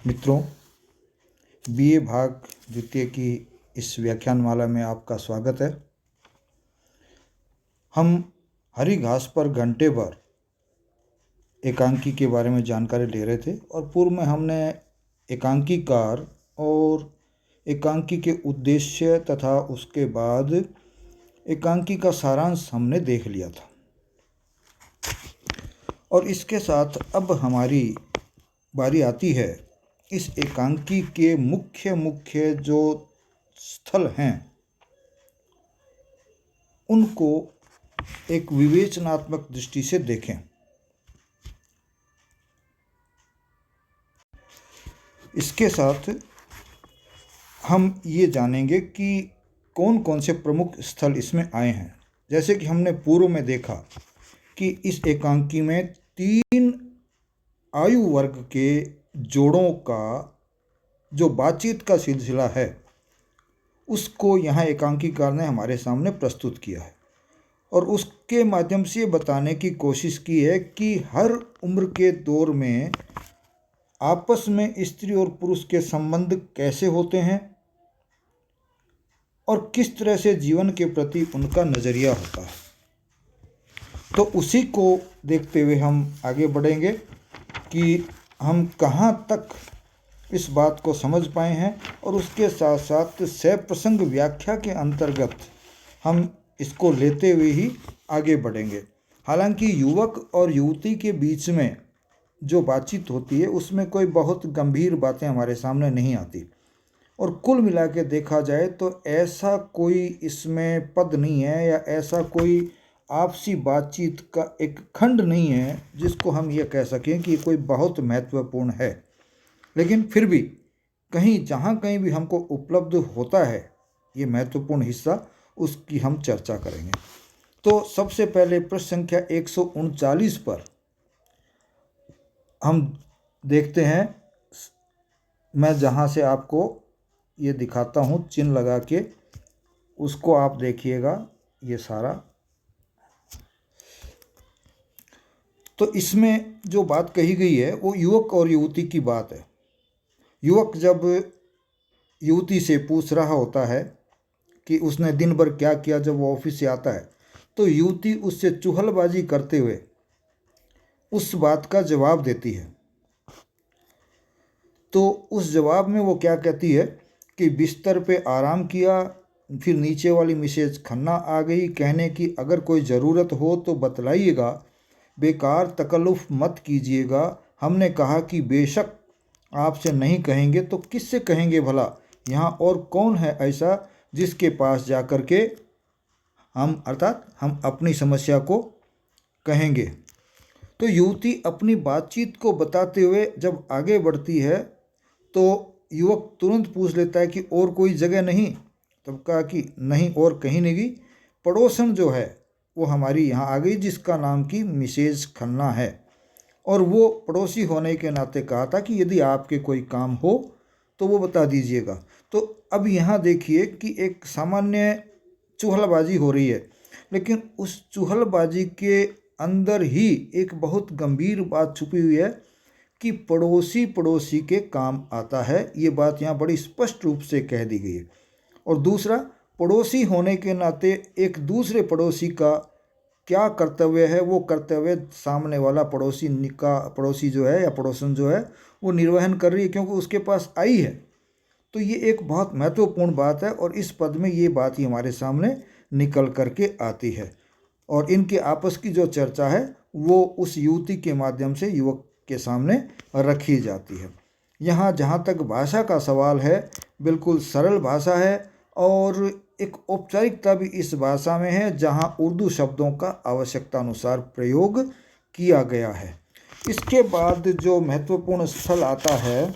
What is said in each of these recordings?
मित्रों, बीए भाग द्वितीय की इस व्याख्यानमाला में आपका स्वागत है। हम हरी घास पर घंटे भर एकांकी के बारे में जानकारी ले रहे थे और पूर्व में हमने एकांकीकार और एकांकी के उद्देश्य तथा उसके बाद एकांकी का सारांश हमने देख लिया था। और इसके साथ अब हमारी बारी आती है इस एकांकी के मुख्य जो स्थल हैं उनको एक विवेचनात्मक दृष्टि से देखें। इसके साथ हम ये जानेंगे कि कौन कौन से प्रमुख स्थल इसमें आए हैं। जैसे कि हमने पूर्व में देखा कि इस एकांकी में 3 आयु वर्ग के जोड़ों का जो बातचीत का सिलसिला है उसको यहाँ एकांकीकार ने हमारे सामने प्रस्तुत किया है और उसके माध्यम से ये बताने की कोशिश की है कि हर उम्र के दौर में आपस में स्त्री और पुरुष के संबंध कैसे होते हैं और किस तरह से जीवन के प्रति उनका नज़रिया होता है। तो उसी को देखते हुए हम आगे बढ़ेंगे कि हम कहाँ तक इस बात को समझ पाए हैं और उसके साथ साथ सप्रसंग व्याख्या के अंतर्गत हम इसको लेते हुए ही आगे बढ़ेंगे। हालांकि युवक और युवती के बीच में जो बातचीत होती है उसमें कोई बहुत गंभीर बातें हमारे सामने नहीं आती और कुल मिला के देखा जाए तो ऐसा कोई इसमें पद नहीं है या ऐसा कोई आपसी बातचीत का एक खंड नहीं है जिसको हम ये कह सकें कि कोई बहुत महत्वपूर्ण है। लेकिन फिर भी जहाँ कहीं भी हमको उपलब्ध होता है ये महत्वपूर्ण हिस्सा, उसकी हम चर्चा करेंगे। तो सबसे पहले प्रश्न संख्या 139 पर हम देखते हैं। मैं जहाँ से आपको ये दिखाता हूँ चिन्ह लगा के, उसको आप देखिएगा ये सारा। तो इसमें जो बात कही गई है वो युवक और युवती की बात है। युवक जब युवती से पूछ रहा होता है कि उसने दिन भर क्या किया जब वो ऑफिस से आता है, तो युवती उससे चुगलबाजी करते हुए उस बात का जवाब देती है। तो उस जवाब में वो क्या कहती है कि बिस्तर पे आराम किया, फिर नीचे वाली मिसेज खन्ना आ गई कहने की अगर कोई ज़रूरत हो तो बतलाइएगा, बेकार तकल्लुफ़ मत कीजिएगा। हमने कहा कि बेशक आपसे नहीं कहेंगे तो किससे कहेंगे भला, यहाँ और कौन है ऐसा जिसके पास जा कर के हम अर्थात हम अपनी समस्या को कहेंगे। तो युवती अपनी बातचीत को बताते हुए जब आगे बढ़ती है तो युवक तुरंत पूछ लेता है कि और कोई जगह नहीं। तब कहा कि नहीं और कहीं नहीं गई, पड़ोसन जो है वो हमारी यहाँ आ गई जिसका नाम की मिसेज खन्ना है, और वो पड़ोसी होने के नाते कहा था कि यदि आपके कोई काम हो तो वो बता दीजिएगा। तो अब यहाँ देखिए कि एक सामान्य चुगलबाजी हो रही है, लेकिन उस चुगलबाजी के अंदर ही एक बहुत गंभीर बात छुपी हुई है कि पड़ोसी के काम आता है। ये बात यहाँ बड़ी स्पष्ट रूप से कह दी गई है। और दूसरा, पड़ोसी होने के नाते एक दूसरे पड़ोसी का क्या कर्तव्य है, वो कर्तव्य सामने वाला पड़ोसी जो है या पड़ोसन जो है वो निर्वहन कर रही है क्योंकि उसके पास आई है। तो ये एक बहुत महत्वपूर्ण बात है और इस पद में ये बात ही हमारे सामने निकल करके आती है और इनके आपस की जो चर्चा है वो उस युवती के माध्यम से युवक के सामने रखी जाती है। यहाँ जहाँ तक भाषा का सवाल है, बिल्कुल सरल भाषा है और एक औपचारिकता भी इस भाषा में है जहाँ उर्दू शब्दों का आवश्यकता अनुसार प्रयोग किया गया है। इसके बाद जो महत्वपूर्ण स्थल आता है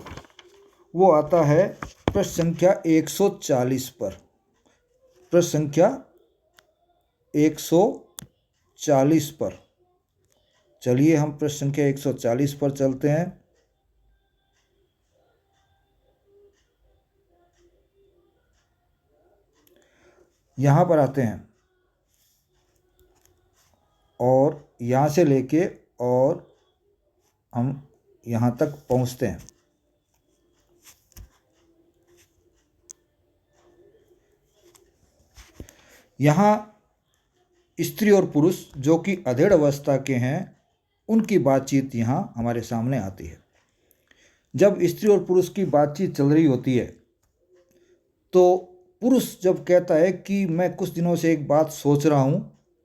वो आता है प्रश्न संख्या 140 पर। प्रश्न संख्या 140 पर चलिए हम प्रश्न संख्या 140 पर चलते हैं। यहाँ पर आते हैं और यहाँ से लेके और हम यहाँ तक पहुँचते हैं। यहाँ स्त्री और पुरुष जो कि अधेड़ अवस्था के हैं उनकी बातचीत यहाँ हमारे सामने आती है। जब स्त्री और पुरुष की बातचीत चल रही होती है तो पुरुष जब कहता है कि मैं कुछ दिनों से एक बात सोच रहा हूँ,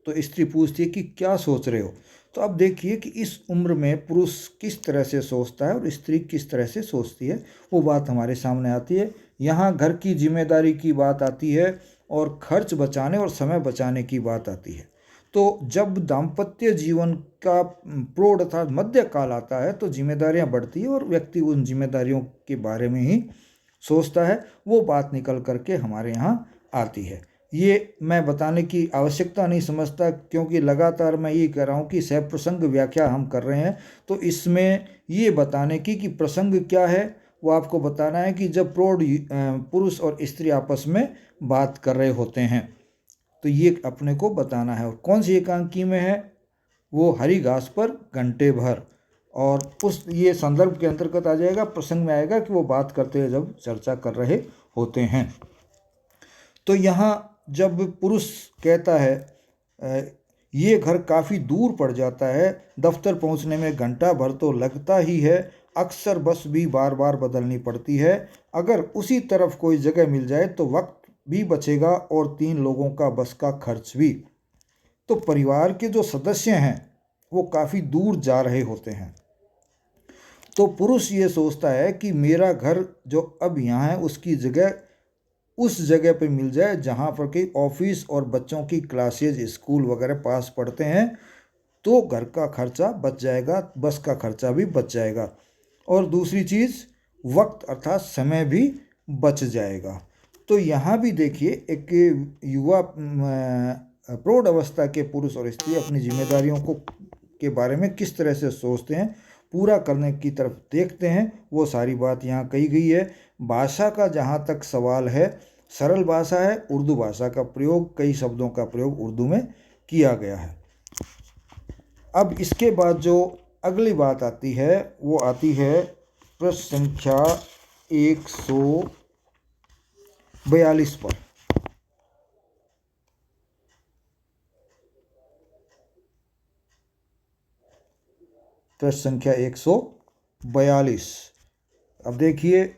तो स्त्री पूछती है कि क्या सोच रहे हो। तो अब देखिए कि इस उम्र में पुरुष किस तरह से सोचता है और स्त्री किस तरह से सोचती है, वो बात हमारे सामने आती है। यहाँ घर की जिम्मेदारी की बात आती है और खर्च बचाने और समय बचाने की बात आती है। तो जब दाम्पत्य जीवन का प्रौढ़ अर्थात मध्य काल आता है तो जिम्मेदारियां बढ़ती है और व्यक्ति उन जिम्मेदारियों के बारे में ही सोचता है, वो बात निकल करके हमारे यहाँ आती है। ये मैं बताने की आवश्यकता नहीं समझता, क्योंकि लगातार मैं ये कह रहा हूँ कि सप्रसंग व्याख्या हम कर रहे हैं, तो इसमें ये बताने की कि प्रसंग क्या है वो आपको बताना है कि जब प्रौढ़ पुरुष और स्त्री आपस में बात कर रहे होते हैं तो ये अपने को बताना है। और कौन सी एकांकी में है, वो हरी घास पर घंटे भर, और उस ये संदर्भ के अंतर्गत आ जाएगा, प्रसंग में आएगा कि वो बात करते हुए जब चर्चा कर रहे होते हैं। तो यहाँ जब पुरुष कहता है ये घर काफ़ी दूर पड़ जाता है, दफ्तर पहुँचने में घंटा भर तो लगता ही है, अक्सर बस भी बार बार बदलनी पड़ती है, अगर उसी तरफ कोई जगह मिल जाए तो वक्त भी बचेगा और 3 लोगों का बस का खर्च भी। तो परिवार के जो सदस्य हैं वो काफ़ी दूर जा रहे होते हैं, तो पुरुष ये सोचता है कि मेरा घर जो अब यहाँ है उसकी जगह उस जगह पे मिल जाए जहाँ पर कि ऑफिस और बच्चों की क्लासेज स्कूल वगैरह पास पढ़ते हैं, तो घर का खर्चा बच जाएगा, बस का खर्चा भी बच जाएगा, और दूसरी चीज़ वक्त अर्थात समय भी बच जाएगा। तो यहाँ भी देखिए एक युवा प्रौढ़ अवस्था के पुरुष और स्त्री अपनी जिम्मेदारियों को के बारे में किस तरह से सोचते हैं, पूरा करने की तरफ देखते हैं, वो सारी बात यहाँ कही गई है। भाषा का जहाँ तक सवाल है, सरल भाषा है, उर्दू भाषा का प्रयोग, कई शब्दों का प्रयोग उर्दू में किया गया है। अब इसके बाद जो अगली बात आती है वो आती है प्रश्न संख्या 142 पर। प्रश्न संख्या 142। अब देखिए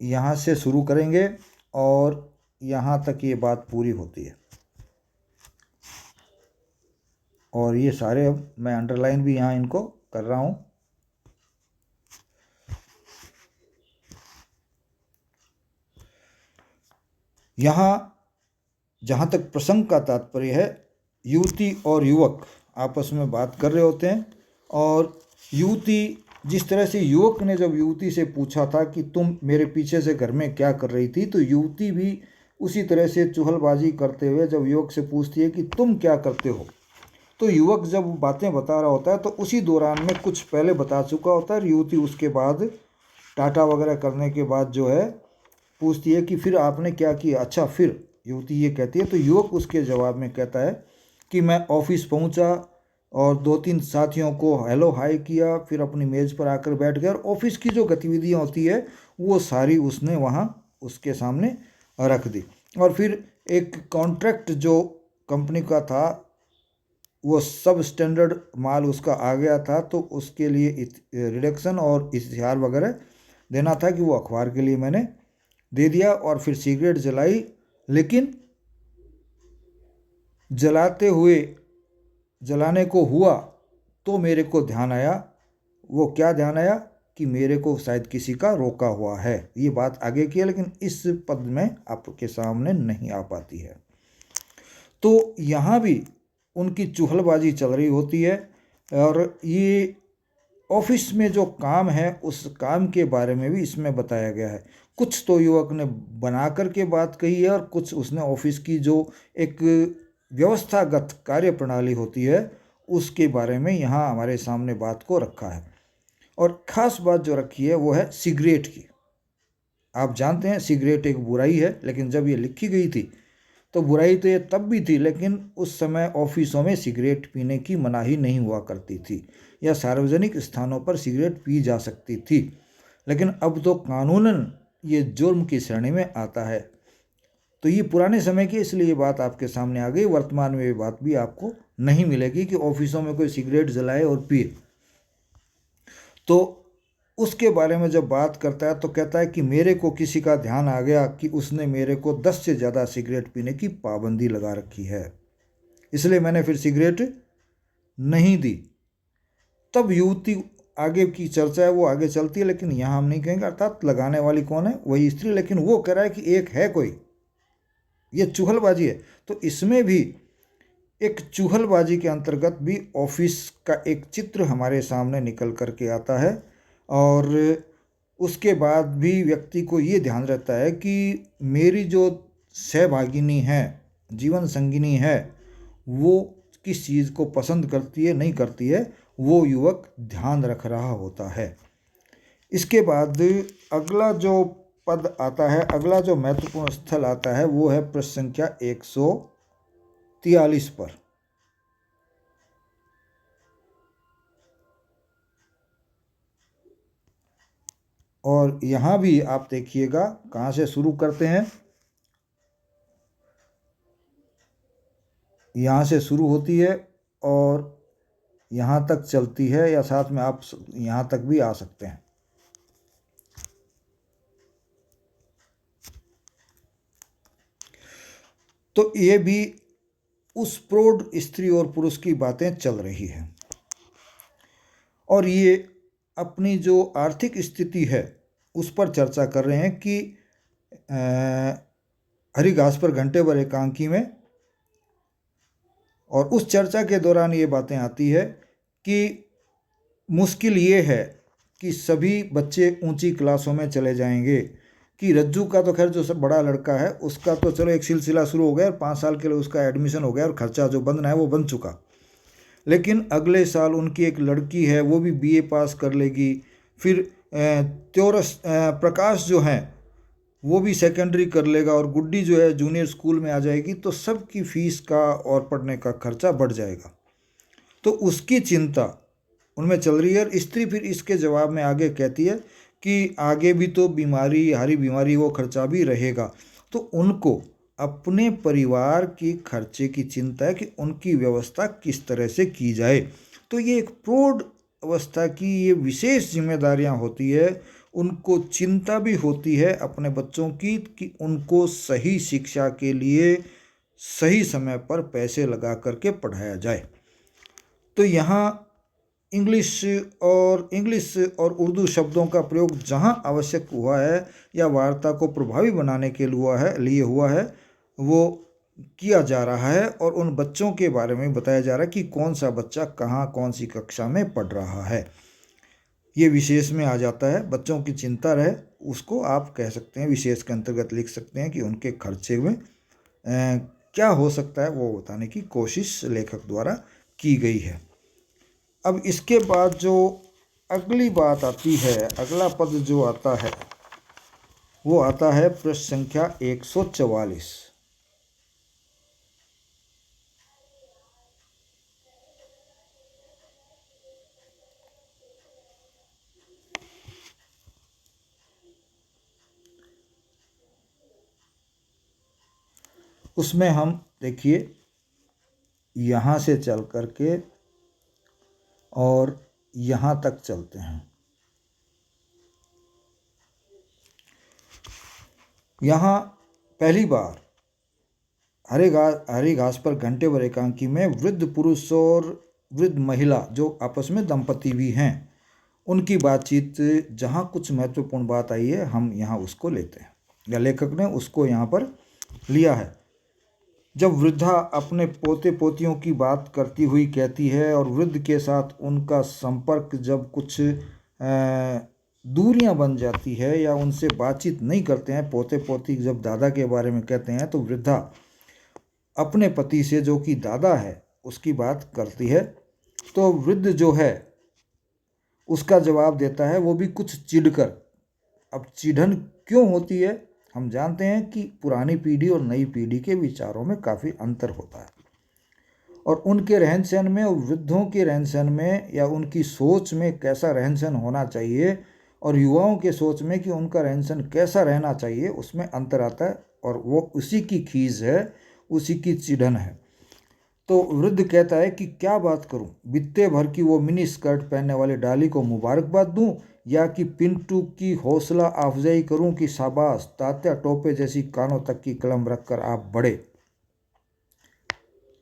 यहाँ से शुरू करेंगे और यहाँ तक ये बात पूरी होती है, और ये सारे अब मैं अंडरलाइन भी यहाँ इनको कर रहा हूँ। यहाँ जहाँ तक प्रसंग का तात्पर्य है, युवती और युवक आपस में बात कर रहे होते हैं, और युवती जिस तरह से युवक ने जब युवती से पूछा था कि तुम मेरे पीछे से घर में क्या कर रही थी, तो युवती भी उसी तरह से चुहलबाजी करते हुए जब युवक से पूछती है कि तुम क्या करते हो, तो युवक जब बातें बता रहा होता है तो उसी दौरान में कुछ पहले बता चुका होता है। युवती उसके बाद टाटा वगैरह करने के बाद जो है पूछती है कि फिर आपने क्या किया, अच्छा फिर, युवती ये कहती है। तो युवक उसके जवाब में कहता है कि मैं ऑफिस पहुंचा और 2-3 साथियों को हेलो हाय किया, फिर अपनी मेज़ पर आकर बैठ गया, और ऑफिस की जो गतिविधियां होती है वो सारी उसने वहाँ उसके सामने रख दी। और फिर एक कॉन्ट्रैक्ट जो कंपनी का था वो सब स्टैंडर्ड माल उसका आ गया था, तो उसके लिए रिडक्शन और इश्तिहार वगैरह देना था कि वो अखबार के लिए मैंने दे दिया। और फिर सिगरेट जलाई, लेकिन जलाने को हुआ तो मेरे को ध्यान आया, वो क्या ध्यान आया कि मेरे को शायद किसी का रोका हुआ है। ये बात आगे की है लेकिन इस पद में आपके सामने नहीं आ पाती है। तो यहाँ भी उनकी चुहलबाजी चल रही होती है, और ये ऑफिस में जो काम है उस काम के बारे में भी इसमें बताया गया है। कुछ तो युवक ने बना करके बात कही है, और कुछ उसने ऑफिस की जो एक व्यवस्थागत कार्य प्रणाली होती है उसके बारे में यहाँ हमारे सामने बात को रखा है। और ख़ास बात जो रखी है वो है सिगरेट की। आप जानते हैं सिगरेट एक बुराई है, लेकिन जब ये लिखी गई थी तो बुराई तो ये तब भी थी, लेकिन उस समय ऑफिसों में सिगरेट पीने की मनाही नहीं हुआ करती थी, या सार्वजनिक स्थानों पर सिगरेट पी जा सकती थी। लेकिन अब तो कानूनन ये जुर्म की श्रेणी में आता है। तो ये पुराने समय की, इसलिए ये बात आपके सामने आ गई। वर्तमान में ये बात भी आपको नहीं मिलेगी कि ऑफिसों में कोई सिगरेट जलाए और पिए। तो उसके बारे में जब बात करता है तो कहता है कि मेरे को किसी का ध्यान आ गया कि उसने मेरे को 10 से ज़्यादा सिगरेट पीने की पाबंदी लगा रखी है, इसलिए मैंने फिर सिगरेट नहीं दी। तब युवती, आगे की चर्चा है वो आगे चलती है, लेकिन यहाँ हम नहीं कहेंगे। अर्थात लगाने वाली कौन है? वही स्त्री। लेकिन वो कह रहा है कि एक है कोई, ये चुहलबाजी है। तो इसमें भी एक चुहलबाजी के अंतर्गत भी ऑफिस का एक चित्र हमारे सामने निकल करके आता है। और उसके बाद भी व्यक्ति को ये ध्यान रहता है कि मेरी जो सहभागिनी है, जीवन संगिनी है, वो किस चीज़ को पसंद करती है, नहीं करती है, वो युवक ध्यान रख रहा होता है। इसके बाद अगला जो पद आता है, अगला जो महत्वपूर्ण स्थल आता है, वो है पृष्ठ संख्या 143 पर। और यहाँ भी आप देखिएगा कहाँ से शुरू करते हैं। यहाँ से शुरू होती है और यहाँ तक चलती है, या साथ में आप यहाँ तक भी आ सकते हैं। तो ये भी उस प्रौढ़ स्त्री और पुरुष की बातें चल रही है। और ये अपनी जो आर्थिक स्थिति है उस पर चर्चा कर रहे हैं कि हरी घास पर घंटे भर एकांकी में। और उस चर्चा के दौरान ये बातें आती है कि मुश्किल ये है कि सभी बच्चे ऊंची क्लासों में चले जाएंगे। कि रज्जू का तो खैर जो सब बड़ा लड़का है उसका तो चलो एक सिलसिला शुरू हो गया और 5 साल के लिए उसका एडमिशन हो गया और खर्चा जो बंधना है वो बन चुका। लेकिन अगले साल उनकी एक लड़की है, वो भी बीए पास कर लेगी। फिर त्योरस प्रकाश जो हैं वो भी सेकेंडरी कर लेगा, और गुड्डी जो है जूनियर स्कूल में आ जाएगी। तो सबकी फीस का और पढ़ने का खर्चा बढ़ जाएगा। तो उसकी चिंता उनमें चल रही है। और स्त्री फिर इसके जवाब में आगे कहती है कि आगे भी तो बीमारी, हरी बीमारी, वो खर्चा भी रहेगा। तो उनको अपने परिवार की खर्चे की चिंता है कि उनकी व्यवस्था किस तरह से की जाए। तो ये एक प्रौढ़ अवस्था की ये विशेष जिम्मेदारियां होती है। उनको चिंता भी होती है अपने बच्चों की कि उनको सही शिक्षा के लिए सही समय पर पैसे लगा करके पढ़ाया जाए। तो यहाँ इंग्लिश और उर्दू शब्दों का प्रयोग जहाँ आवश्यक हुआ है या वार्ता को प्रभावी बनाने के लिए हुआ है वो किया जा रहा है। और उन बच्चों के बारे में बताया जा रहा है कि कौन सा बच्चा कहाँ कौन सी कक्षा में पढ़ रहा है। ये विशेष में आ जाता है। बच्चों की चिंता रहे उसको आप कह सकते हैं, विशेष के अंतर्गत लिख सकते हैं कि उनके खर्चे में क्या हो सकता है वो बताने की कोशिश लेखक द्वारा की गई है। अब इसके बाद जो अगली बात आती है, अगला पद जो आता है वो आता है पृष्ठ संख्या 144। उसमें हम देखिए यहाँ से चल करके और यहाँ तक चलते हैं। यहाँ पहली बार हरी घास पर घंटे भर एकांकी में वृद्ध पुरुष और वृद्ध महिला जो आपस में दंपति भी हैं उनकी बातचीत, जहाँ कुछ महत्वपूर्ण बात आई है हम यहाँ उसको लेते हैं, या लेखक ने उसको यहाँ पर लिया है। जब वृद्धा अपने पोते पोतियों की बात करती हुई कहती है और वृद्ध के साथ उनका संपर्क जब कुछ दूरियां बन जाती है या उनसे बातचीत नहीं करते हैं, पोते पोती जब दादा के बारे में कहते हैं तो वृद्धा अपने पति से जो कि दादा है उसकी बात करती है। तो वृद्ध जो है उसका जवाब देता है वो भी कुछ चिढ़कर। अब चिढ़न क्यों होती है? हम जानते हैं कि पुरानी पीढ़ी और नई पीढ़ी के विचारों में काफ़ी अंतर होता है, और उनके रहन सहन में और वृद्धों के रहन सहन में या उनकी सोच में कैसा रहन सहन होना चाहिए और युवाओं के सोच में कि उनका रहन सहन कैसा रहना चाहिए उसमें अंतर आता है। और वो उसी की खीज है, उसी की चिढ़न है। तो वृद्ध कहता है कि क्या बात करूं, बित्ते भर की वो मिनी स्कर्ट पहनने वाली डाली को मुबारकबाद दूं, या कि पिंटू की हौसला अफजाई करूं कि शाबाश, तात्या टोपे जैसी कानों तक की कलम रखकर आप बढ़े।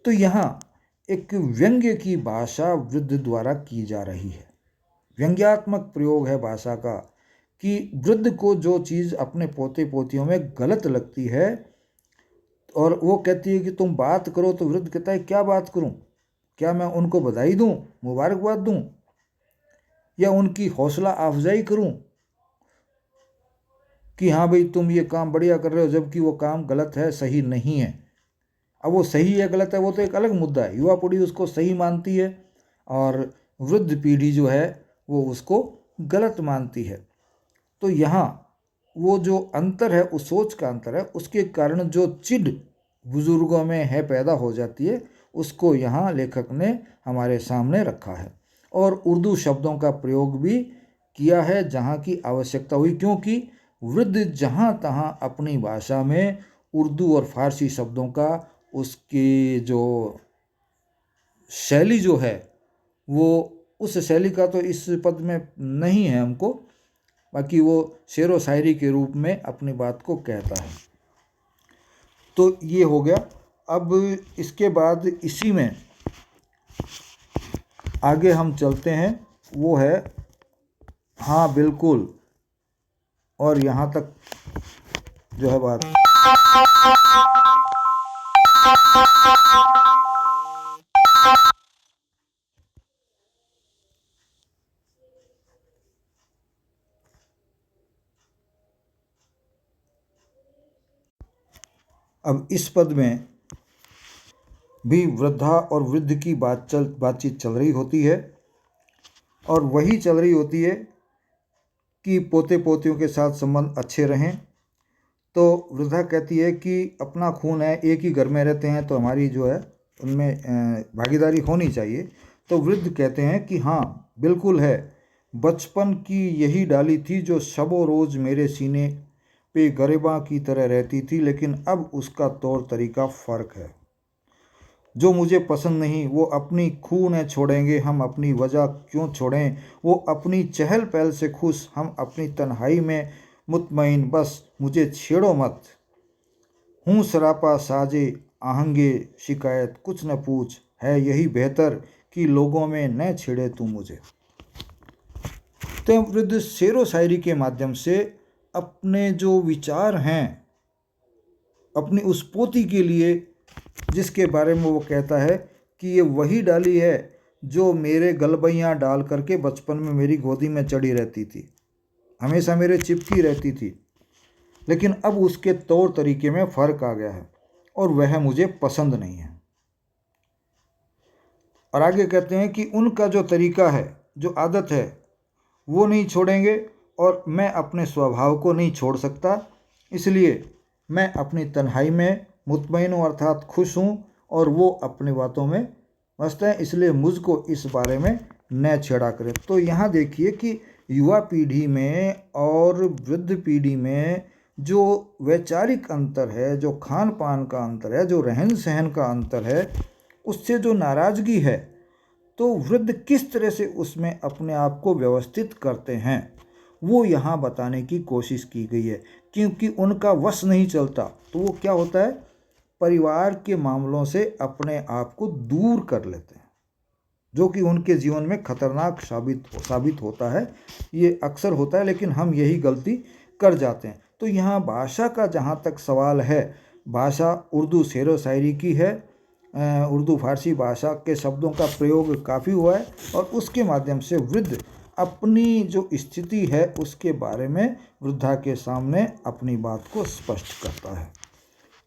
तो यहाँ एक व्यंग्य की भाषा वृद्ध द्वारा की जा रही है, व्यंग्यात्मक प्रयोग है भाषा का, कि वृद्ध को जो चीज़ अपने पोते पोतियों में गलत लगती है और वो कहती है कि तुम बात करो, तो वृद्ध कहता है क्या बात करूं, क्या मैं उनको बधाई दूं, मुबारकबाद दूं, या उनकी हौसला अफजाई करूं कि हाँ भाई तुम ये काम बढ़िया कर रहे हो, जबकि वो काम गलत है, सही नहीं है। अब वो सही है गलत है वो तो एक अलग मुद्दा है, युवा पीढ़ी उसको सही मानती है और वृद्ध पीढ़ी जो है वो उसको गलत मानती है। तो यहाँ वो जो अंतर है, उस सोच का अंतर है, उसके कारण जो चिढ़ बुजुर्गों में है पैदा हो जाती है, उसको यहाँ लेखक ने हमारे सामने रखा है। और उर्दू शब्दों का प्रयोग भी किया है जहाँ की आवश्यकता हुई, क्योंकि वृद्ध जहाँ तहाँ अपनी भाषा में उर्दू और फारसी शब्दों का उसकी जो शैली जो है वो, उस शैली का तो इस पद में नहीं है हमको, बाकी वो शेर व शायरी के रूप में अपनी बात को कहता है। तो ये हो गया। अब इसके बाद इसी में आगे हम चलते हैं, वो है हाँ बिल्कुल, और यहाँ तक जो है बात। अब इस पद में भी वृद्धा और वृद्ध की बातचीत चल रही होती है, और वही चल रही होती है कि पोते पोतियों के साथ संबंध अच्छे रहें। तो वृद्धा कहती है कि अपना खून है, एक ही घर में रहते हैं, तो हमारी जो है उनमें भागीदारी होनी चाहिए। तो वृद्ध कहते हैं कि हाँ बिल्कुल है, बचपन की यही डाली थी जो शबो रोज़ मेरे सीने पे गरिबा की तरह रहती थी, लेकिन अब उसका तौर तरीका फ़र्क है। जो मुझे पसंद नहीं वो अपनी खून है छोड़ेंगे, हम अपनी वजह क्यों छोड़ें, वो अपनी चहल पहल से खुश, हम अपनी तन्हाई में मुतमईन, बस मुझे छेड़ो मत, हूँ सरापा साजे आहंगे शिकायत कुछ न पूछ, है यही बेहतर कि लोगों में न छेड़े तू मुझे। तो वृद्ध शेरो शायरी के माध्यम से अपने जो विचार हैं अपनी उस पोती के लिए, जिसके बारे में वो कहता है कि ये वही डाली है जो मेरे गलबैयाँ डाल करके बचपन में मेरी गोदी में चढ़ी रहती थी, हमेशा मेरे चिपकी रहती थी, लेकिन अब उसके तौर तरीके में फ़र्क आ गया है और वह मुझे पसंद नहीं है। और आगे कहते हैं कि उनका जो तरीका है, जो आदत है, वो नहीं छोड़ेंगे और मैं अपने स्वभाव को नहीं छोड़ सकता, इसलिए मैं अपनी तन्हाई में मुतमईन हूँ, अर्थात खुश हूँ, और वो अपनी बातों में मस्त है, इसलिए मुझको इस बारे में न छेड़ा करें। तो यहाँ देखिए कि युवा पीढ़ी में और वृद्ध पीढ़ी में जो वैचारिक अंतर है, जो खान पान का अंतर है, जो रहन सहन का अंतर है, उससे जो नाराज़गी है, तो वृद्ध किस तरह से उसमें अपने आप को व्यवस्थित करते हैं वो यहाँ बताने की कोशिश की गई है। क्योंकि उनका वश नहीं चलता तो वो क्या होता है, परिवार के मामलों से अपने आप को दूर कर लेते हैं, जो कि उनके जीवन में खतरनाक साबित होता है। ये अक्सर होता है, लेकिन हम यही गलती कर जाते हैं। तो यहाँ भाषा का जहाँ तक सवाल है, भाषा उर्दू शेर व शायरी की है, उर्दू फारसी भाषा के शब्दों का प्रयोग काफ़ी हुआ है, और उसके माध्यम से वृद्ध अपनी जो स्थिति है उसके बारे में वृद्धा के सामने अपनी बात को स्पष्ट करता है।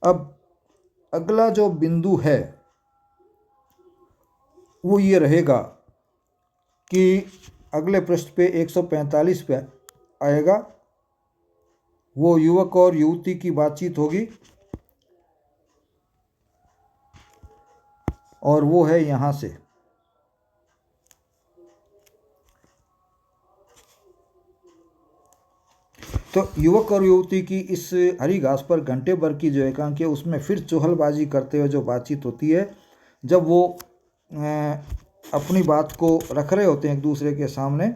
अब अगला जो बिंदु है वो ये रहेगा कि अगले पृष्ठ पे 145 पे आएगा, वो युवक और युवती की बातचीत होगी, और वो है यहाँ से, तो युवक और युवती की इस हरी घास पर घंटे भर की जो एकांकी है उसमें फिर चुहलबाजी करते हुए जो बातचीत होती है, जब वो अपनी बात को रख रहे होते हैं एक दूसरे के सामने,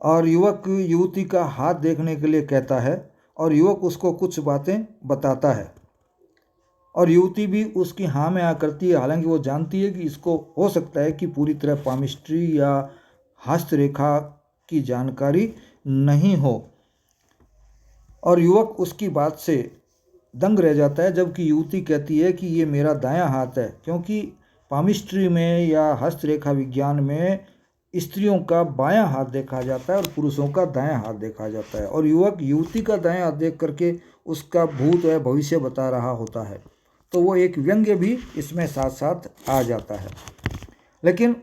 और युवक युवती का हाथ देखने के लिए कहता है और युवक उसको कुछ बातें बताता है और युवती भी उसकी हाँ में आ करती है, हालांकि वो जानती है कि इसको हो सकता है कि पूरी तरह पामिस्ट्री या हस्तरेखा की जानकारी नहीं हो, और युवक उसकी बात से दंग रह जाता है, जबकि युवती कहती है कि ये मेरा दायां हाथ है, क्योंकि पामिस्ट्री में या हस्तरेखा विज्ञान में स्त्रियों का बायां हाथ देखा जाता है और पुरुषों का दायां हाथ देखा जाता है, और युवक युवती का दायां हाथ देख करके उसका भूत या भविष्य बता रहा होता है। तो वो एक व्यंग्य भी इसमें साथ साथ आ जाता है। लेकिन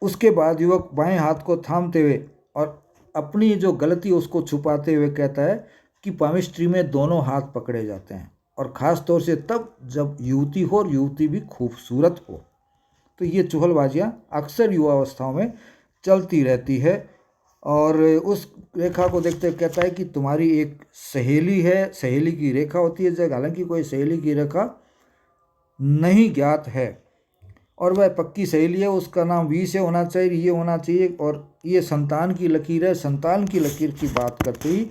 उसके बाद युवक बाएं हाथ को थामते हुए और अपनी जो गलती उसको छुपाते हुए कहता है कि पामिस्ट्री में दोनों हाथ पकड़े जाते हैं, और ख़ास तौर से तब जब युवती हो और युवती भी खूबसूरत हो। तो ये चुहलबाजियाँ अक्सर युवावस्थाओं में चलती रहती है, और उस रेखा को देखते कहता है कि तुम्हारी एक सहेली है, सहेली की रेखा होती है, जब हालांकि कोई सहेली की रेखा नहीं ज्ञात है और वह पक्की सहेली है, उसका नाम वी से होना चाहिए, ये होना चाहिए, और ये संतान की लकीर है। संतान की लकीर की बात करते ही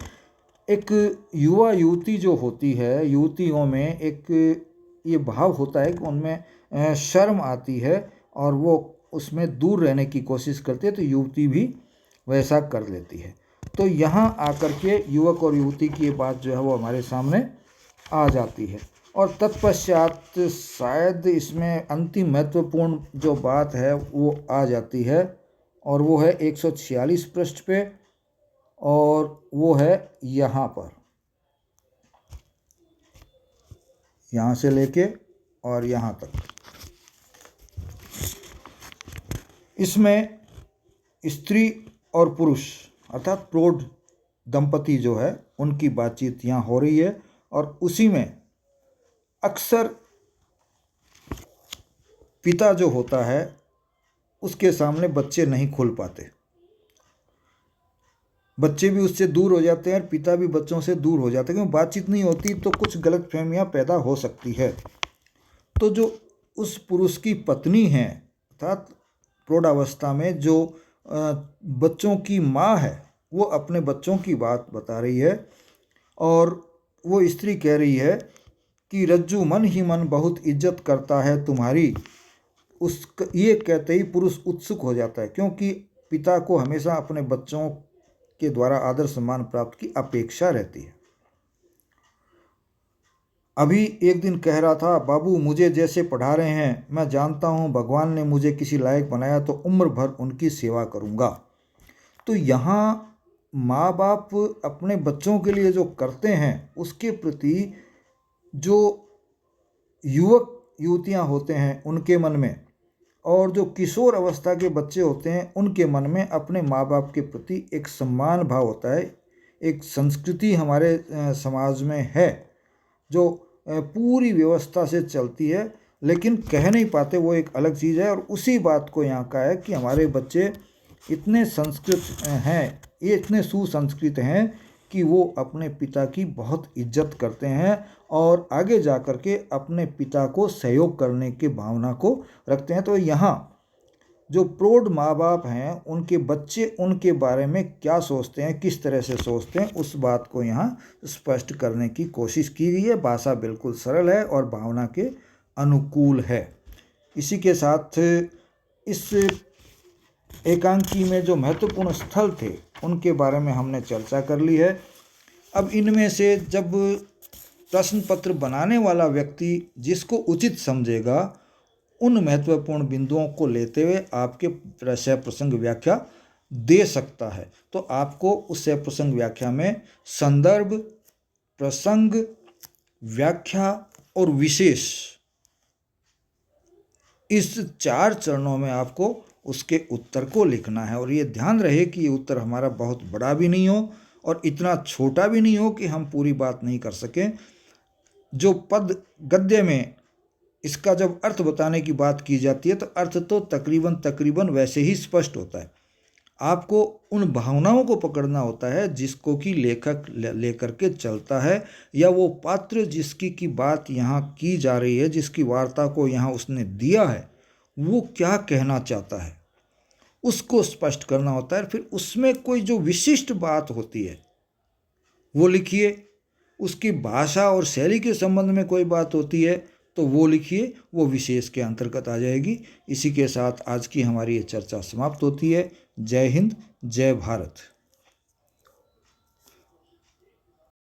एक युवा युवती जो होती है, युवतियों में एक ये भाव होता है कि उनमें शर्म आती है और वो उसमें दूर रहने की कोशिश करती है, तो युवती भी वैसा कर लेती है। तो यहाँ आकर के युवक और युवती की ये बात जो है वो हमारे सामने आ जाती है, और तत्पश्चात शायद इसमें अंतिम महत्वपूर्ण जो बात है वो आ जाती है, और वो है 146 पृष्ठ पे, और वो है यहाँ पर, यहाँ से लेके और यहाँ तक। इसमें स्त्री और पुरुष अर्थात प्रौढ़ दंपति जो है उनकी बातचीत यहाँ हो रही है, और उसी में अक्सर पिता जो होता है उसके सामने बच्चे नहीं खुल पाते, बच्चे भी उससे दूर हो जाते हैं और पिता भी बच्चों से दूर हो जाते हैं, क्योंकि बातचीत नहीं होती तो कुछ गलतफहमियां पैदा हो सकती है। तो जो उस पुरुष की पत्नी है अर्थात प्रौढ़ावस्था में जो बच्चों की माँ है, वो अपने बच्चों की बात बता रही है, और वो स्त्री कह रही है कि रज्जू मन ही मन बहुत इज्जत करता है तुम्हारी। उस ये कहते ही पुरुष उत्सुक हो जाता है, क्योंकि पिता को हमेशा अपने बच्चों के द्वारा आदर सम्मान प्राप्त की अपेक्षा रहती है। अभी एक दिन कह रहा था, बाबू मुझे जैसे पढ़ा रहे हैं, मैं जानता हूँ भगवान ने मुझे किसी लायक बनाया तो उम्र भर उनकी सेवा करूँगा। तो यहाँ माँ बाप अपने बच्चों के लिए जो करते हैं उसके प्रति जो युवक युवतियाँ होते हैं उनके मन में, और जो किशोर अवस्था के बच्चे होते हैं उनके मन में अपने माँ बाप के प्रति एक सम्मान भाव होता है। एक संस्कृति हमारे समाज में है जो पूरी व्यवस्था से चलती है, लेकिन कह नहीं पाते, वो एक अलग चीज़ है। और उसी बात को यहाँ का है कि हमारे बच्चे इतने संस्कृत हैं, ये इतने सुसंस्कृत हैं कि वो अपने पिता की बहुत इज्जत करते हैं और आगे जा कर के अपने पिता को सहयोग करने की भावना को रखते हैं। तो यहाँ जो प्रौढ़ माँ बाप हैं उनके बच्चे उनके बारे में क्या सोचते हैं, किस तरह से सोचते हैं, उस बात को यहाँ स्पष्ट करने की कोशिश की गई है। भाषा बिल्कुल सरल है और भावना के अनुकूल है। इसी के साथ इस एकांकी में जो महत्वपूर्ण स्थल थे उनके बारे में हमने चर्चा कर ली है। अब इनमें से जब प्रश्न पत्र बनाने वाला व्यक्ति जिसको उचित समझेगा उन महत्वपूर्ण बिंदुओं को लेते हुए आपके सह प्रसंग व्याख्या दे सकता है। तो आपको उस सह प्रसंग व्याख्या में संदर्भ, प्रसंग, व्याख्या और विशेष, इस 4 चरणों में आपको उसके उत्तर को लिखना है। और ये ध्यान रहे कि ये उत्तर हमारा बहुत बड़ा भी नहीं हो और इतना छोटा भी नहीं हो कि हम पूरी बात नहीं कर सकें। जो पद गद्य में इसका जब अर्थ बताने की बात की जाती है तो अर्थ तो तकरीबन वैसे ही स्पष्ट होता है। आपको उन भावनाओं को पकड़ना होता है जिसको कि लेखक लेकर के चलता है, या वो पात्र जिसकी की बात यहाँ की जा रही है, जिसकी वार्ता को यहाँ उसने दिया है, वो क्या कहना चाहता है उसको स्पष्ट करना होता है। फिर उसमें कोई जो विशिष्ट बात होती है वो लिखिए, उसकी भाषा और शैली के संबंध में कोई बात होती है तो वो लिखिए, वो विशेष के अंतर्गत आ जाएगी। इसी के साथ आज की हमारी ये चर्चा समाप्त होती है। जय हिंद, जय भारत।